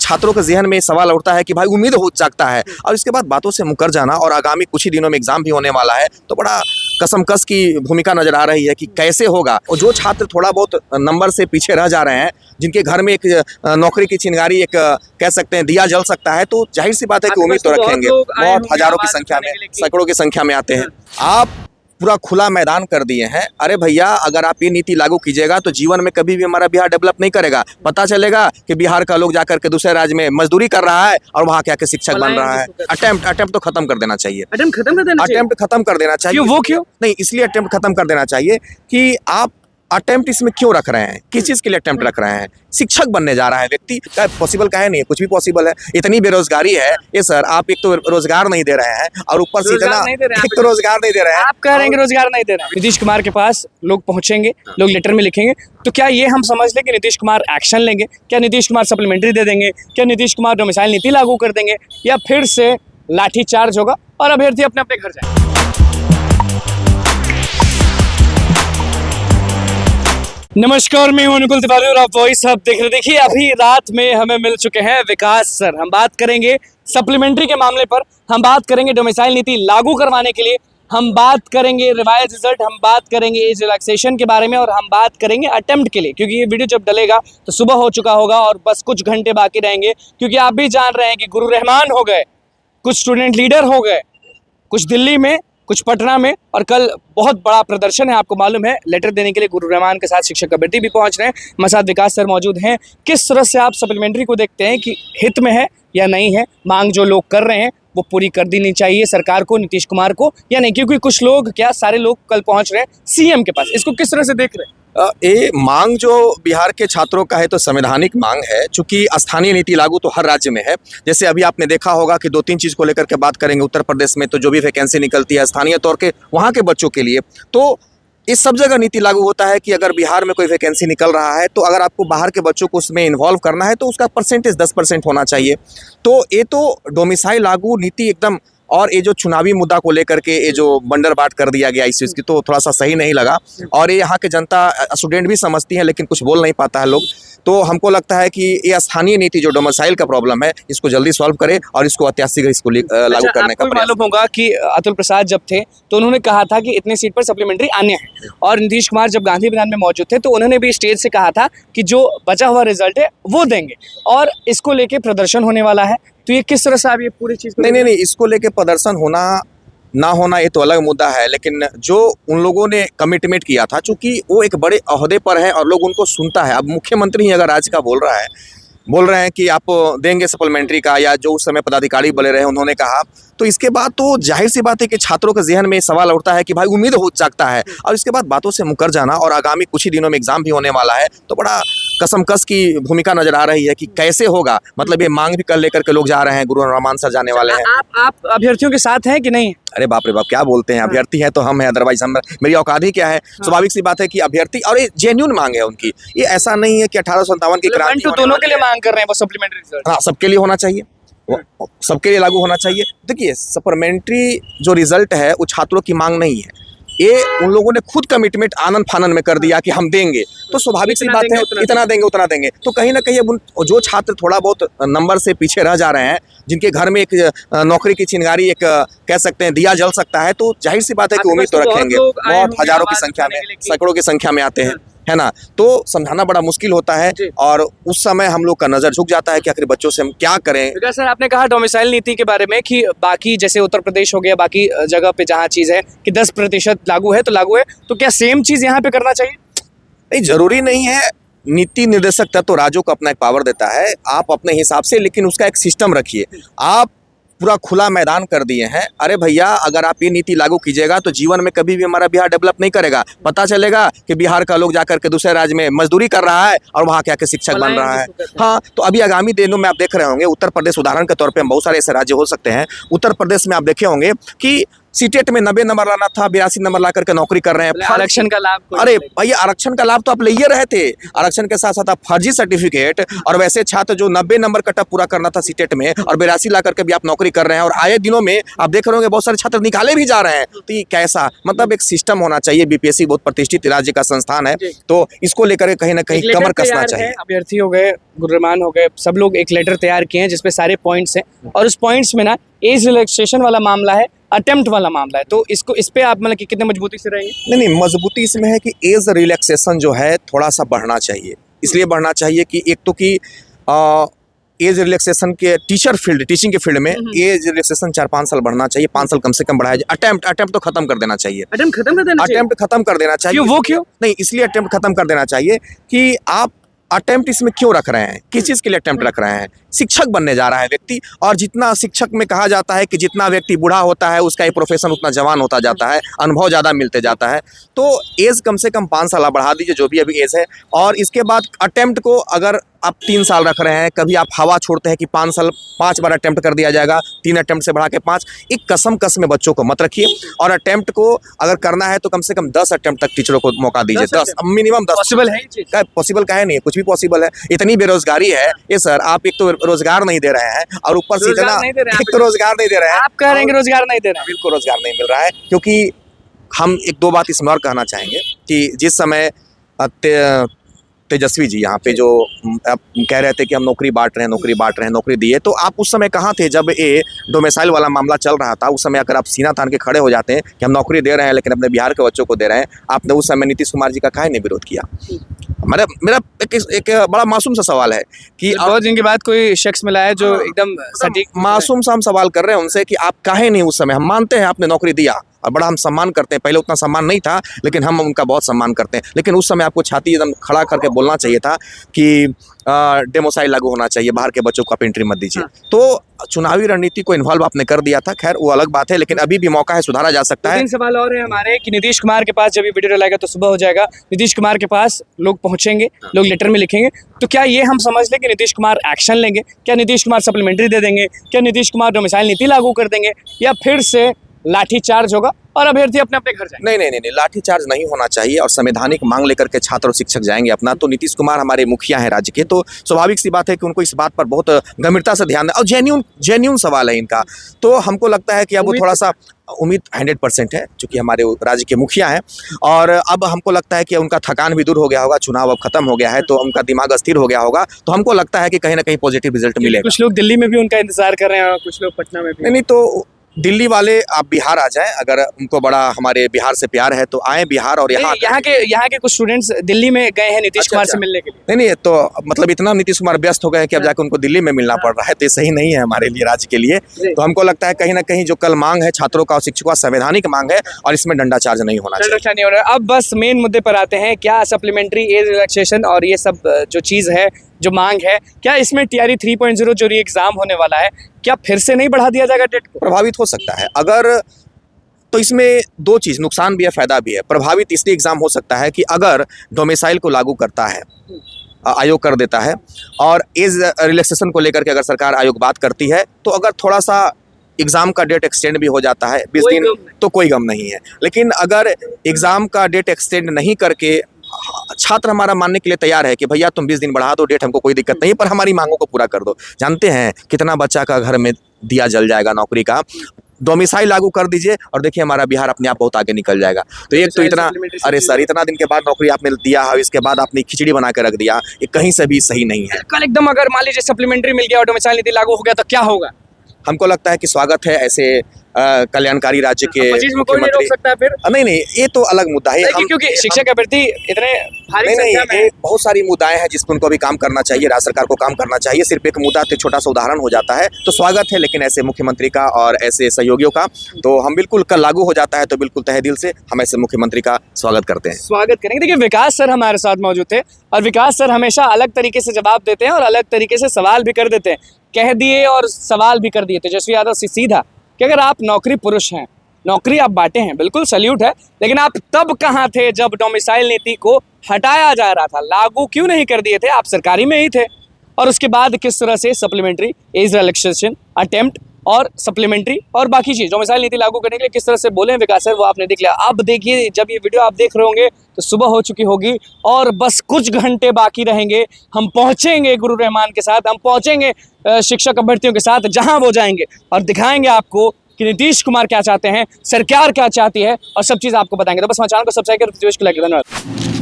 छात्रों के ज़हन में सवाल उठता है कि भाई उम्मीद हो सकता है, और इसके बाद बातों से मुकर जाना, और आगामी कुछ ही दिनों में एग्ज़ाम भी होने वाला है, तो बड़ा कसमकस की भूमिका नज़र आ रही है कि कैसे होगा। और जो छात्र थोड़ा बहुत नंबर से पीछे रह जा रहे हैं, जिनके घर में एक नौकरी की चिंगारी, एक कह सकते हैं दिया जल सकता है, तो जाहिर सी बात है कि उम्मीद तो रखेंगे। बहुत हज़ारों की संख्या में, सैकड़ों की संख्या में आते हैं। आप पूरा खुला मैदान कर दिए हैं। अरे भैया, अगर आप ये नीति लागू कीजिएगा तो जीवन में कभी भी हमारा बिहार डेवलप नहीं करेगा। पता चलेगा कि बिहार का लोग जाकर के दूसरे राज्य में मजदूरी कर रहा है और वहाँ क्या के शिक्षक बन रहा है। अटेम्प्ट तो खत्म कर देना चाहिए। अटेम्प्ट खत्म कर देना चाहिए। वो क्यों नहीं? इसलिए अटेम्प्ट खत्म कर देना चाहिए कि आप अटेम्प्ट इसमें क्यों रख रहे हैं, किस चीज़ के लिए अटेम्प्ट रख रहे हैं? शिक्षक बनने जा रहा है व्यक्ति, क्या पॉसिबल का है? नहीं, कुछ भी पॉसिबल है। इतनी बेरोजगारी है ये सर, आप एक तो रोजगार नहीं दे रहे हैं और ऊपर से इतना एक तो रोजगार नहीं दे रहे हैं। आप कह रहे हैं कि रोजगार नहीं दे रहे हैं। नीतीश कुमार के पास लोग पहुंचेंगे, लोग लेटर में लिखेंगे, तो क्या ये हम समझ लें कि नीतीश कुमार एक्शन लेंगे? क्या नीतीश कुमार सप्लीमेंट्री दे देंगे? क्या नीतीश कुमार डोमिसाइल नीति लागू कर देंगे? या फिर से लाठी चार्ज होगा और अभ्यर्थी अपने अपने घर जाएंगे? नमस्कार, मैं हूं अनुकुल तिवारी और आप वॉइस हब देख रहे। देखिए, अभी रात में हमें मिल चुके हैं विकास सर। हम बात करेंगे सप्लीमेंट्री के मामले पर, हम बात करेंगे डोमिसाइल नीति लागू करवाने के लिए, हम बात करेंगे रिवाइज रिजल्ट, हम बात करेंगे एज रिलैक्सेशन के बारे में, और हम बात करेंगे अटेम्प्ट के लिए, क्योंकि ये वीडियो जब डलेगा तो सुबह हो चुका होगा और बस कुछ घंटे बाकी रहेंगे। क्योंकि आप भी जान रहे हैं कि गुरु रहमान हो गए, कुछ स्टूडेंट लीडर हो गए, कुछ दिल्ली में, कुछ पटना में, और कल बहुत बड़ा प्रदर्शन है। आपको मालूम है, लेटर देने के लिए गुरु रहमान के साथ शिक्षक अभ्यर्थी भी पहुंच रहे हैं। हमारे साथ विकास सर मौजूद हैं। किस तरह से आप सप्लीमेंट्री को देखते हैं कि हित में है या नहीं है? मांग जो लोग कर रहे हैं वो पूरी कर देनी चाहिए सरकार को, नीतीश कुमार को, या नहीं? क्योंकि कुछ लोग, क्या सारे लोग कल पहुंच रहे हैं सीएम के पास। इसको किस तरह से देख रहे हैं? ये मांग जो बिहार के छात्रों का है तो संवैधानिक मांग है, चूंकि स्थानीय नीति लागू तो हर राज्य में है। जैसे अभी आपने देखा होगा कि 2-3 चीज़ को लेकर के बात करेंगे। उत्तर प्रदेश में तो जो भी वैकेंसी निकलती है स्थानीय तौर के वहाँ के बच्चों के लिए, तो इस सब जगह नीति लागू होता है कि अगर बिहार में कोई वैकेंसी निकल रहा है तो अगर आपको बाहर के बच्चों को उसमें इन्वॉल्व करना है तो उसका परसेंटेज 10% होना चाहिए। तो ये तो डोमिसाइल लागू नीति एकदम, और ये जो चुनावी मुद्दा को लेकर के ये जो बंडर बाट कर दिया गया इस चीज़ की, तो थोड़ा सा सही नहीं लगा। और ये यहाँ के जनता, स्टूडेंट भी समझती हैं, लेकिन कुछ बोल नहीं पाता है लोग। तो हमको लगता है कि ये स्थानीय नीति जो डोमिसाइल का प्रॉब्लम है, इसको जल्दी सॉल्व करे और इसको अत्याशीघ्र इसको लागू करने का प्रयास। मालूम होगा कि अतुल प्रसाद जब थे तो उन्होंने कहा था कि इतने सीट पर सप्लीमेंट्री आने हैं, और नीतीश कुमार जब गांधी मैदान में मौजूद थे तो उन्होंने भी स्टेज से कहा था कि जो बचा हुआ रिजल्ट है वो देंगे, और इसको लेके प्रदर्शन होने वाला है। तो ये किस तरह से आप ये पूरी चीज़? नहीं, इसको लेके प्रदर्शन होना ना होना ये तो अलग मुद्दा है, लेकिन जो उन लोगों ने कमिटमेंट किया था, चूंकि वो एक बड़े ओहदे पर है और लोग उनको सुनता है। अब मुख्यमंत्री ही अगर राज्य का बोल रहे हैं कि आप देंगे सप्लीमेंट्री का, या जो उस समय पदाधिकारी बने रहे उन्होंने कहा, तो इसके बाद तो जाहिर सी बात है कि छात्रों के ज़हन में सवाल उठता है कि भाई उम्मीद हो सकता है, और इसके बाद बातों से मुकर जाना, और आगामी कुछ ही दिनों में एग्ज़ाम भी होने वाला है, तो बड़ा कसमकस की भूमिका नज़र आ रही है कि कैसे होगा। मतलब ये मांग भी कर लेकर के लोग जा रहे हैं, गुरु रहमान सर जाने वाले हैं। आप अभ्यर्थियों के साथ हैं कि नहीं? अरे बाप रे बाप, क्या बोलते हैं, अभ्यर्थी है तो हम हैं, अदरवाइज हम, मेरी औकात ही क्या है। स्वाभाविक सी बात है कि अभ्यर्थी, और ये जेन्युइन मांग है उनकी। ये ऐसा नहीं है कि 1857 की क्रांति, दोनों के लिए मांग कर रहे हैं वो सप्लीमेंट्री रिजल्ट। हाँ, सबके लिए होना चाहिए, सबके लिए लागू होना चाहिए। देखिए, सप्लीमेंट्री जो रिजल्ट है वो छात्रों की मांग नहीं है, ये उन लोगों ने खुद कमिटमेंट आनन फानन में कर दिया कि हम देंगे, तो स्वाभाविक सी बात है इतना देंगे उतना देंगे। तो कहीं ना कहीं अब जो छात्र थोड़ा बहुत नंबर से पीछे रह जा रहे हैं, जिनके घर में एक नौकरी की चिंगारी, एक कह सकते हैं दिया जल सकता है, तो जाहिर सी बात है कि उम्मीद तो रखेंगे। बहुत हजारों की संख्या में, सैकड़ों की संख्या में आते हैं, है ना? तो समझाना बड़ा मुश्किल होता है, और उस समय हम लोग का नजर झुक जाता है कि आखिर बच्चों से हम क्या करें। सर, आपने कहा डोमिसाइल नीति के बारे में कि बाकी जैसे उत्तर प्रदेश हो गया, बाकी जगह पे जहाँ चीज़ है कि 10% लागू है तो लागू है, तो क्या सेम चीज़ यहाँ पे करना चाहिए? नहीं, जरूरी नहीं है। नीति निर्देशक तत्व तो राज्यों को अपना एक पावर देता है, आप अपने हिसाब से, लेकिन उसका एक सिस्टम रखिए। आप पूरा खुला मैदान कर दिए हैं। अरे भैया, अगर आप ये नीति लागू कीजिएगा तो जीवन में कभी भी हमारा बिहार डेवलप नहीं करेगा। पता चलेगा कि बिहार का लोग जाकर के दूसरे राज्य में मजदूरी कर रहा है और वहाँ क्या के शिक्षक बन रहा है। हाँ, तो अभी आगामी दिनों में आप देख रहे होंगे, उत्तर प्रदेश उदाहरण के तौर पे, हम बहुत सारे ऐसे राज्य हो सकते हैं, उत्तर प्रदेश में आप देखे होंगे कि सीटेट में 90 नंबर लाना था, 82 नंबर ला करके नौकरी कर रहे हैं। आरक्षण का लाभ कोई अरे नहीं। भैया, आरक्षण का लाभ तो आप ले ही रहे थे, आरक्षण के साथ साथ आप फर्जी सर्टिफिकेट और वैसे छात्र जो 90 नंबर कट ऑफ पूरा करना था सीटेट में और 82 ला करके भी आप नौकरी कर रहे हैं। और आए दिनों में आप देख रहे होंगे बहुत सारे छात्र निकाले भी जा रहे हैं। तो ये कैसा, मतलब एक सिस्टम होना चाहिए। बीपीएससी बहुत प्रतिष्ठित राज्य का संस्थान है, तो इसको लेकर के कहीं ना कहीं एक लेटर कमर कसना तैयार चाहिए। है, अभ्यर्थी हो गए, गुर्रमान हो गए, सब लोग एक लेटर तैयार किए हैं जिसपे सारे पॉइंट्स हैं और उस पॉइंट्स में ना एज रिलैक्सेशन वाला मामला है, अटेम्प्ट वाला मामला है। तो इसको इस पे आप मतलब कि कितने मजबूती से रहेंगे? नहीं, मजबूती इसमें है कि एज रिलैक्सेशन जो है थोड़ा सा बढ़ना चाहिए। इसलिए बढ़ना चाहिए कि एक तो कि एज रिलैक्सेशन के टीचिंग के फील्ड में एज रिलैक्सेशन 4-5 साल बढ़ना चाहिए, 5 साल कम से कम बढ़ाया जाए। अटेम्प्ट तो खत्म कर देना चाहिए, अटेम्प्ट खत्म कर देना चाहिए। अटेम्प्ट खत्म कर देना चाहिए। क्यों, वो क्यों? नहीं, इसलिए अटेम्प्ट खत्म कर देना चाहिए कि आप अटेम्प्ट इसमें क्यों रख रहे हैं, किस चीज़ के लिए अटेम्प्ट रख रहे हैं। शिक्षक बनने जा रहा है व्यक्ति, और जितना शिक्षक में कहा जाता है कि जितना व्यक्ति बूढ़ा होता है उसका ये प्रोफेशन उतना जवान होता जाता है, अनुभव ज़्यादा मिलते जाता है। तो एज कम से कम 5 साल बढ़ा दीजिए, जो भी अभी एज है। और इसके बाद अटेम्प्ट को अगर आप 3 साल रख रहे हैं, कभी आप हवा छोड़ते हैं कि 5 बार अटेम्प्ट कर दिया जाएगा, 3 अटेम्प्ट से बढ़ा के 5, एक कसम में बच्चों को मत रखिए। और अटेम्प्ट को अगर करना है तो कम से कम 10 अटेम्प्ट तक टीचरों को मौका दीजिए। 10 मिनिमम 10। पॉसिबल है ये चीज? पॉसिबल का है नहीं, कुछ भी पॉसिबल है। इतनी बेरोजगारी है ये सर, आप एक तो रोजगार नहीं दे रहे हैं और ऊपर से रोजगार इतना नहीं दे रहे हैं एक तो रोजगार नहीं दे रहे हैं। आप कह रहे हैं कि रोजगार नहीं दे रहे हैं। बिल्कुल रोजगार नहीं मिल रहा है, क्योंकि हम एक दो बात इसमें और कहना चाहेंगे कि जिस समय तेजस्वी जी यहाँ पे जो आप कह रहे थे कि हम नौकरी बांट रहे हैं, नौकरी दिए, तो आप उस समय कहाँ थे जब ये डोमिसाइल वाला मामला चल रहा था? उस समय अगर आप सीना तान के खड़े हो जाते हैं कि हम नौकरी दे रहे हैं लेकिन अपने बिहार के बच्चों को दे रहे हैं, आपने उस समय नीतीश कुमार जी का काहे नहीं विरोध किया? मेरा एक बड़ा मासूम सा सवाल है कि बहुत दिन के बाद कोई शख्स मिला है जो एकदम सटीक मासूम सा हम सवाल कर रहे हैं उनसे कि आप काहे नहीं उस समय, हम मानते हैं आपने नौकरी दिया और बड़ा हम सम्मान करते हैं, पहले उतना सम्मान नहीं था लेकिन हम उनका बहुत सम्मान करते हैं, लेकिन उस समय आपको छाती एकदम खड़ा करके बोलना चाहिए था कि डेमोसाइल लागू होना चाहिए, बाहर के बच्चों को आप एंट्री मत दीजिए। तो चुनावी रणनीति को इन्वॉल्व आपने कर दिया था, खैर वो अलग बात है, लेकिन अभी भी मौका है, सुधारा जा सकता है। 3 सवाल और है हमारे कि नीतीश कुमार के पास जब ये वीडियो डलाएगा तो सुबह हो जाएगा, नीतीश कुमार के पास लोग पहुंचेंगे, लोग लेटर में लिखेंगे, तो क्या ये हम समझ लें कि नीतीश कुमार एक्शन लेंगे? क्या नीतीश कुमार सप्लीमेंट्री दे देंगे? क्या नीतीश कुमार डोमिसाइल नीति लागू कर देंगे? या फिर से लाठी चार्ज होगा और अभ्यर्थी अपने अपने घर जाएंगे? नहीं, लाठी चार्ज नहीं होना चाहिए और संवैधानिक मांग लेकर के छात्र और शिक्षक जाएंगे अपना। तो नीतीश कुमार हमारे मुखिया हैं राज्य के, तो स्वाभाविक सी बात है कि उनको इस बात पर बहुत गंभीरता से ध्यान दें और जेन्यून सवाल है इनका। तो हमको लगता है कि अब वो थोड़ा सा उम्मीद 100% है, चूंकि हमारे राज्य के मुखिया हैं, और अब हमको लगता है कि उनका थकान भी दूर हो गया होगा, चुनाव अब खत्म हो गया है तो उनका दिमाग अस्थिर हो गया होगा, तो हमको लगता है कि कहीं ना कहीं पॉजिटिव रिजल्ट मिलेगा। कुछ लोग दिल्ली में भी उनका इंतजार कर रहे हैं और कुछ लोग पटना में भी। नहीं, तो दिल्ली वाले आप बिहार आ जाएं, अगर उनको बड़ा हमारे बिहार से प्यार है तो आए बिहार और यहाँ यहाँ के कुछ स्टूडेंट्स दिल्ली में गए हैं नीतीश कुमार से मिलने के लिए। नहीं, तो मतलब इतना नीतीश कुमार व्यस्त हो गए हैं कि अब जाकर उनको दिल्ली में मिलना पड़ रहा है, तो ये सही नहीं है हमारे लिए, राज्य के लिए। तो हमको लगता है कहीं ना कहीं जो कल मांग है छात्रों का और शिक्षकों का संवैधानिक मांग है और इसमें डंडा चार्ज नहीं होना चाहिए। अब बस मेन मुद्दे पर आते हैं, क्या सप्लीमेंट्री एज रिलैक्सेशन और ये सब जो चीज़ है, जो मांग है, क्या इसमें टीआरई 3.0 जो री एग्जाम होने वाला है, क्या फिर से नहीं बढ़ा दिया जाएगा डेट को? प्रभावित हो सकता है अगर, तो इसमें दो चीज़, नुकसान भी है फायदा भी है। प्रभावित इसलिए एग्जाम हो सकता है कि अगर डोमिसाइल को लागू करता है, आयोग कर देता है, और एज रिलैक्सेशन को लेकर के अगर सरकार आयोग बात करती है, तो अगर थोड़ा सा एग्ज़ाम का डेट एक्सटेंड भी हो जाता है 20 दिन, तो कोई गम नहीं है। लेकिन अगर एग्ज़ाम का डेट एक्सटेंड नहीं करके छात्र हमारा मानने के लिए तैयार है कि भैया तुम 20 दिन बढ़ा दो डेट, हमको कोई दिक्कत नहीं, पर हमारी मांगों को पूरा कर दो। जानते हैं कितना बच्चा का घर में दिया जल जाएगा नौकरी का। डोमिसाइल लागू कर दीजिए और देखिए हमारा बिहार अपने आप बहुत आगे निकल जाएगा। तो एक तो इतना, अरे सर, इतना दिन के बाद नौकरी आपने दिया है, इसके बाद आपने खिचड़ी बना के रख दिया, ये कहीं से भी सही नहीं है। कल एकदम अगर मान लीजिए सप्लीमेंट्री मिल गया और डोमिसाइल नीति लागू हो गया तो क्या होगा? हमको लगता है कि स्वागत है ऐसे कल्याणकारी राज्य के कोई नहीं रोक सकता है फिर? नहीं, ये तो अलग मुद्दा है, क्योंकि शिक्षक अभ्यर्थी इतने भारी नहीं, ये बहुत सारी मुद्दाएं हैं जिस पर उनको भी काम करना चाहिए, राज्य सरकार को काम करना चाहिए। सिर्फ एक मुद्दा तो छोटा सा उदाहरण हो जाता है, तो स्वागत है लेकिन ऐसे मुख्यमंत्री का और ऐसे सहयोगियों का, तो हम बिल्कुल कल लागू हो जाता है तो बिल्कुल तहे दिल से हम ऐसे मुख्यमंत्री का स्वागत करते हैं, स्वागत करेंगे। देखिए, विकास सर हमारे साथ मौजूद थे और विकास सर हमेशा अलग तरीके से जवाब देते हैं और अलग तरीके से सवाल भी कर देते हैं। कह दिए और सवाल भी कर दिए तेजस्वी यादव से सीधा कि अगर आप नौकरी पुरुष हैं, नौकरी आप बांटे हैं, बिल्कुल सल्यूट है, लेकिन आप तब कहाँ थे जब डोमिसाइल नीति को हटाया जा रहा था? लागू क्यों नहीं कर दिए थे? आप सरकारी में ही थे। और उसके बाद किस तरह से सप्लीमेंट्री एज रिलैक्सेशन अटेम्प्ट और सप्लीमेंट्री और बाकी चीज़ डोमिसाइल नीति लागू करने के लिए किस तरह से बोले हैं विकास सर, वो आपने देख लिया। अब देखिए, जब ये वीडियो आप देख रहे होंगे तो सुबह हो चुकी होगी और बस कुछ घंटे बाकी रहेंगे। हम पहुंचेंगे गुरु रहमान के साथ, हम पहुंचेंगे शिक्षक अभ्यर्थियों के साथ, जहां वो जाएंगे और दिखाएंगे आपको कि नीतीश कुमार क्या चाहते हैं, सरकार क्या चाहती है, और सब चीज़ आपको बताएंगे। तो बस हमारे चैनल को सब्सक्राइब कर, धन्यवाद।